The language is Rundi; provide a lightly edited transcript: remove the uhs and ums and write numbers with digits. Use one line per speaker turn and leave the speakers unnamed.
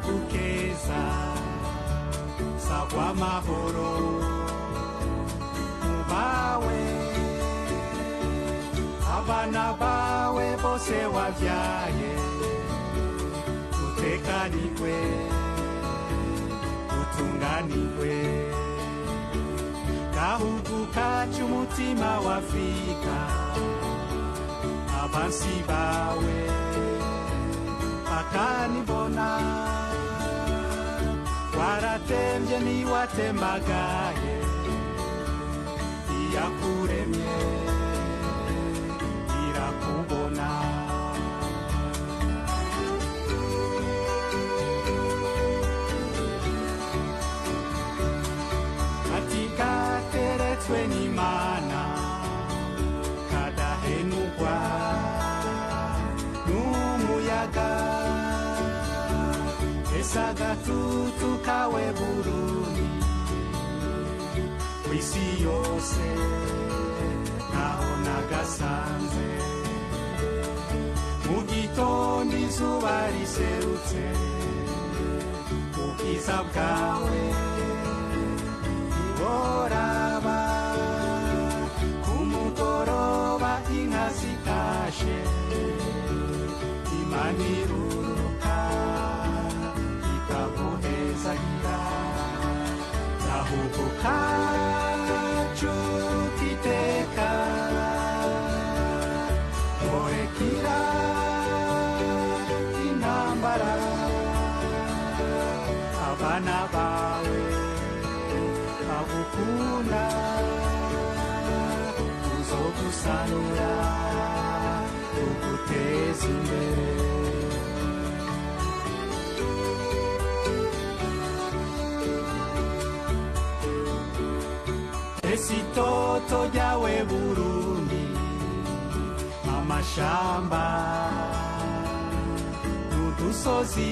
keza sagwa mahoro mubawe abana bawe bose wavyaye utekanirwe utunganirwe gahugu kacu umutima wa Afrika abansi bawe bakanibona waratemvye niwatembagaye iyakuremye irakubona ati gateretswe n'Imana kadahenugwa n'umuyaga esagatutu kawe Burundi kw'isi yose naho nagasanze mu gitondo izuba riserutse ubwiza bwawe boraba ku mugoroba inka zitashe Imana iruruka ikaguhezagira gahugu kacu kiteka morekira intambara abana bawe bagukunda uzogusanura uguteza imbere esitoto ryawe Burundi amashamba n'udusozi